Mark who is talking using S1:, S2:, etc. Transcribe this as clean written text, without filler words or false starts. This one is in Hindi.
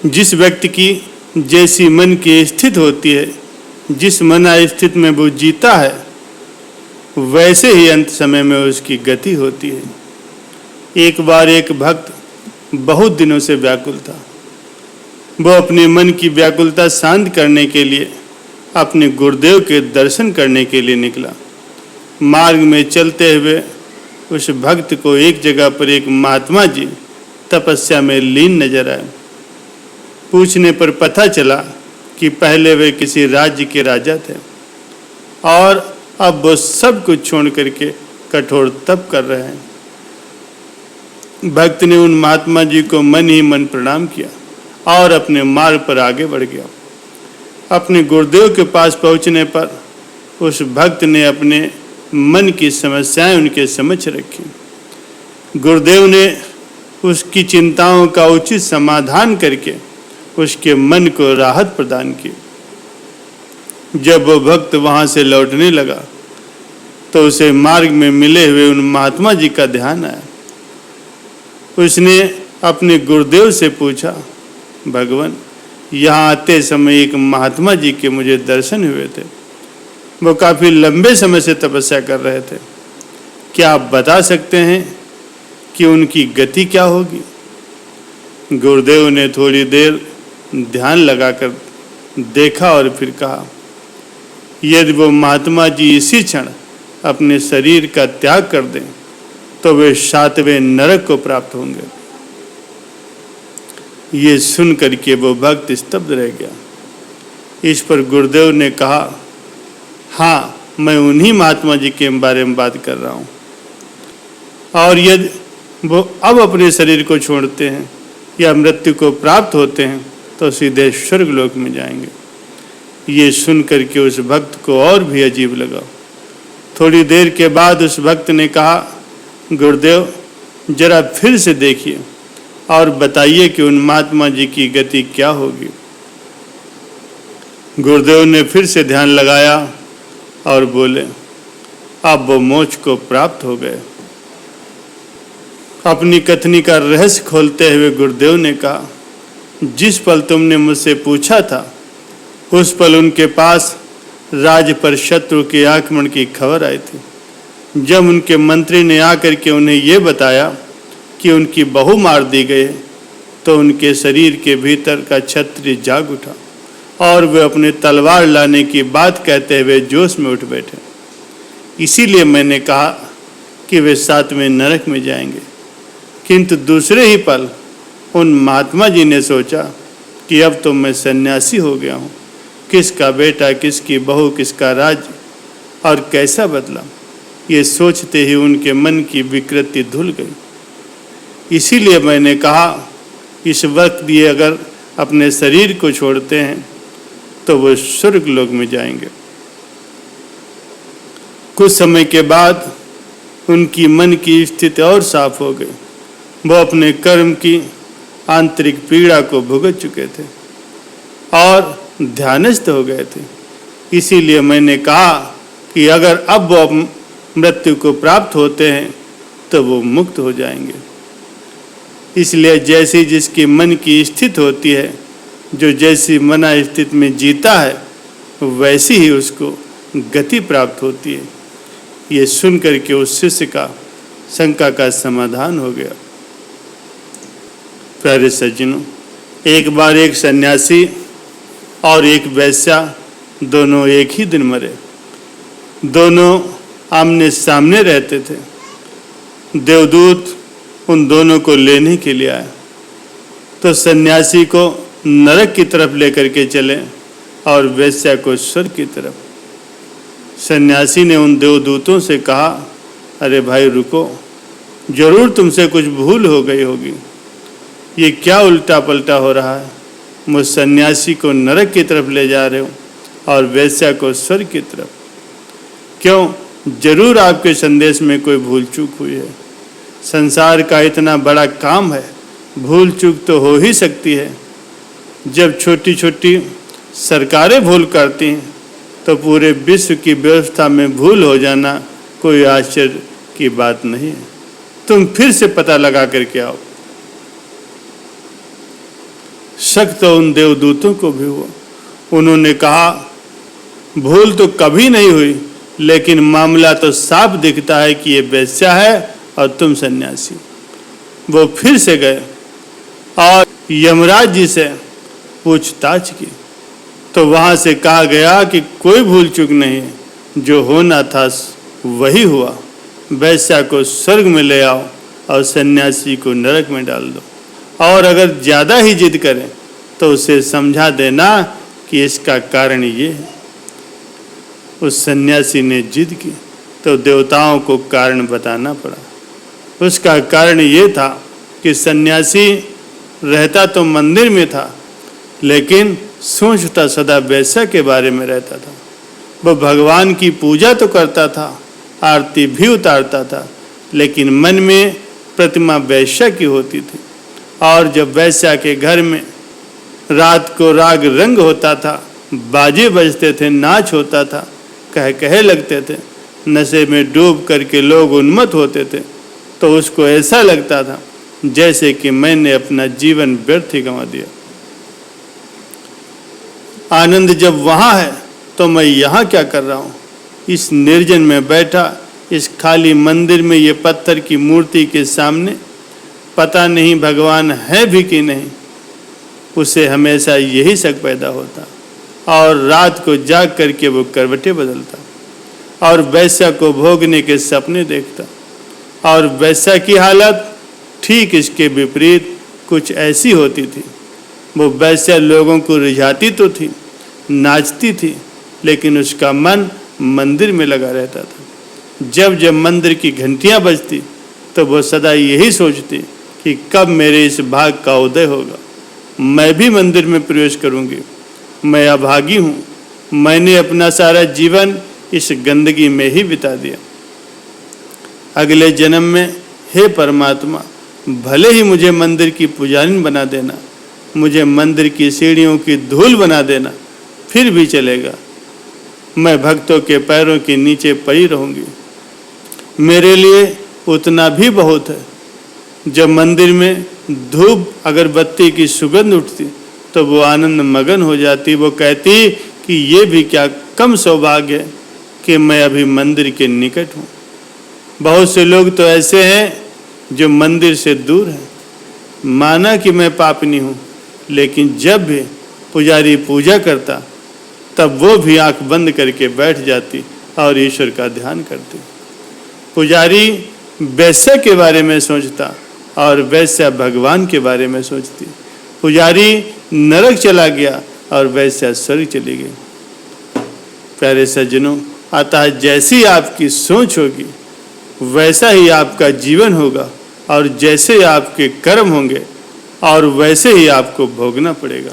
S1: जिस व्यक्ति की जैसी मन की स्थिति होती है, जिस मना स्थिति में वो जीता है, वैसे ही अंत समय में उसकी गति होती है। एक बार एक भक्त बहुत दिनों से व्याकुल था। वो अपने मन की व्याकुलता शांत करने के लिए अपने गुरुदेव के दर्शन करने के लिए निकला। मार्ग में चलते हुए उस भक्त को एक जगह पर एक महात्मा जी तपस्या में लीन नजर आए। पूछने पर पता चला कि पहले वे किसी राज्य के राजा थे और अब वो सब कुछ छोड़ करके कठोर तप कर रहे हैं। भक्त ने उन महात्मा जी को मन ही मन प्रणाम किया और अपने मार्ग पर आगे बढ़ गया। अपने गुरुदेव के पास पहुंचने पर उस भक्त ने अपने मन की समस्याएं उनके समक्ष रखी। गुरुदेव ने उसकी चिंताओं का उचित समाधान करके उसके मन को राहत प्रदान की। जब वो भक्त वहां से लौटने लगा तो उसे मार्ग में मिले हुए उन महात्मा जी का ध्यान आया। उसने अपने गुरुदेव से पूछा, भगवान, यहाँ आते समय एक महात्मा जी के मुझे दर्शन हुए थे। वो काफ़ी लंबे समय से तपस्या कर रहे थे। क्या आप बता सकते हैं कि उनकी गति क्या होगी? गुरुदेव ने थोड़ी देर ध्यान लगाकर देखा और फिर कहा, यदि वो महात्मा जी इसी क्षण अपने शरीर का त्याग कर दें तो वे 7वें नरक को प्राप्त होंगे। ये सुन करके वो भक्त स्तब्ध रह गया। इस पर गुरुदेव ने कहा, हाँ, मैं उन्हीं महात्मा जी के बारे में बात कर रहा हूँ, और यदि वो अब अपने शरीर को छोड़ते हैं या मृत्यु को प्राप्त होते हैं तो सीधे स्वर्ग लोक में जाएंगे। ये सुन करके उस भक्त को और भी अजीब लगा। थोड़ी देर के बाद उस भक्त ने कहा, गुरुदेव, जरा फिर से देखिए और बताइए कि उन महात्मा जी की गति क्या होगी। गुरुदेव ने फिर से ध्यान लगाया और बोले, अब वो मोक्ष को प्राप्त हो गए। अपनी कथनी का रहस्य खोलते हुए गुरुदेव ने कहा, जिस पल तुमने मुझसे पूछा था उस पल उनके पास राज्य पर शत्रु के आक्रमण की खबर आई थी। जब उनके मंत्री ने आकर के उन्हें यह बताया कि उनकी बहू मार दी गई तो उनके शरीर के भीतर का क्षत्रिय जाग उठा और वे अपने तलवार लाने की बात कहते हुए जोश में उठ बैठे। इसीलिए मैंने कहा कि वे 7वें नरक में जाएंगे। किंतु दूसरे ही पल उन महात्मा जी ने सोचा कि अब तो मैं सन्यासी हो गया हूँ, किसका बेटा, किसकी बहू, किसका राज्य और कैसा बदला। ये सोचते ही उनके मन की विकृति धुल गई। इसीलिए मैंने कहा, इस वक्त ये अगर अपने शरीर को छोड़ते हैं तो वो स्वर्ग लोक में जाएंगे। कुछ समय के बाद उनकी मन की स्थिति और साफ हो गई। वो अपने कर्म की आंतरिक पीड़ा को भुगत चुके थे और ध्यानस्थ हो गए थे। इसीलिए मैंने कहा कि अगर अब वो मृत्यु को प्राप्त होते हैं तो वो मुक्त हो जाएंगे। इसलिए जैसी जिसकी मन की स्थिति होती है, जो जैसी मना स्थिति में जीता है, वैसी ही उसको गति प्राप्त होती है। ये सुन करके उस शिष्य का शंका का समाधान हो गया। प्यारे सज्जनों, एक बार एक सन्यासी और एक वैश्या दोनों एक ही दिन मरे। दोनों आमने सामने रहते थे। देवदूत उन दोनों को लेने के लिए आए तो सन्यासी को नरक की तरफ लेकर के चले और वैश्या को स्वर्ग की तरफ। सन्यासी ने उन देवदूतों से कहा, अरे भाई रुको, जरूर तुमसे कुछ भूल हो गई होगी। ये क्या उल्टा पलटा हो रहा है? मुझ सन्यासी को नरक की तरफ ले जा रहे हो और वैश्या को स्वर्ग की तरफ। क्यों? जरूर आपके संदेश में कोई भूल चूक हुई है। संसार का इतना बड़ा काम है, भूल चूक तो हो ही सकती है। जब छोटी छोटी सरकारें भूल करती हैं तो पूरे विश्व की व्यवस्था में भूल हो जाना कोई आश्चर्य की बात नहीं है। तुम फिर से पता लगा करके आओ। शक तो उन देवदूतों को भी हुआ। उन्होंने कहा, भूल तो कभी नहीं हुई, लेकिन मामला तो साफ दिखता है कि ये वेश्या है और तुम सन्यासी। वो फिर से गए और यमराज जी से पूछताछ की, तो वहां से कहा गया कि कोई भूल चूक नहीं है, जो होना था वही हुआ। वेश्या को स्वर्ग में ले आओ और सन्यासी को नरक में डाल दो, और अगर ज़्यादा ही जिद करें तो उसे समझा देना कि इसका कारण ये है। उस सन्यासी ने जिद की तो देवताओं को कारण बताना पड़ा। उसका कारण ये था कि सन्यासी रहता तो मंदिर में था, लेकिन सोचता सदा वेश्या के बारे में रहता था। वह भगवान की पूजा तो करता था, आरती भी उतारता था, लेकिन मन में प्रतिमा वेश्या की होती थी। और जब वेश्या के घर में रात को राग रंग होता था, बाजे बजते थे, नाच होता था, कहे लगते थे, नशे में डूब करके लोग उन्मत्त होते थे, तो उसको ऐसा लगता था जैसे कि मैंने अपना जीवन व्यर्थ ही गंवा दिया। आनंद जब वहाँ है तो मैं यहाँ क्या कर रहा हूँ? इस निर्जन में बैठा, इस खाली मंदिर में, ये पत्थर की मूर्ति के सामने, पता नहीं भगवान है भी कि नहीं। उसे हमेशा यही शक पैदा होता, और रात को जाग करके वो करवटें बदलता, और वेश्या को भोगने के सपने देखता। और वेश्या की हालत ठीक इसके विपरीत कुछ ऐसी होती थी। वो वेश्या लोगों को रिझाती तो थी, नाचती थी, लेकिन उसका मन मंदिर में लगा रहता था। जब जब मंदिर की घंटियां बजती तो वो सदा यही सोचती कि कब मेरे इस भाग का उदय होगा, मैं भी मंदिर में प्रवेश करूंगी। मैं अभागी हूँ, मैंने अपना सारा जीवन इस गंदगी में ही बिता दिया। अगले जन्म में हे परमात्मा, भले ही मुझे मंदिर की पुजारिन बना देना, मुझे मंदिर की सीढ़ियों की धूल बना देना, फिर भी चलेगा। मैं भक्तों के पैरों के नीचे पड़ी रहूंगी। मेरे लिए उतना भी बहुत है। जब मंदिर में धूप अगरबत्ती की सुगंध उठती तो वो आनंद मगन हो जाती। वो कहती कि ये भी क्या कम सौभाग्य है कि मैं अभी मंदिर के निकट हूँ। बहुत से लोग तो ऐसे हैं जो मंदिर से दूर हैं। माना कि मैं पापनी हूँ, लेकिन जब भी पुजारी पूजा करता तब वो भी आंख बंद करके बैठ जाती और ईश्वर का ध्यान करती। पुजारी वेश्या के बारे में सोचता और वेश्या भगवान के बारे में सोचती। पुजारी नरक चला गया और वेश्या स्वर्ग चली गई। प्यारे सज्जनों, अतः जैसी आपकी सोच होगी वैसा ही आपका जीवन होगा, और जैसे आपके कर्म होंगे और वैसे ही आपको भोगना पड़ेगा।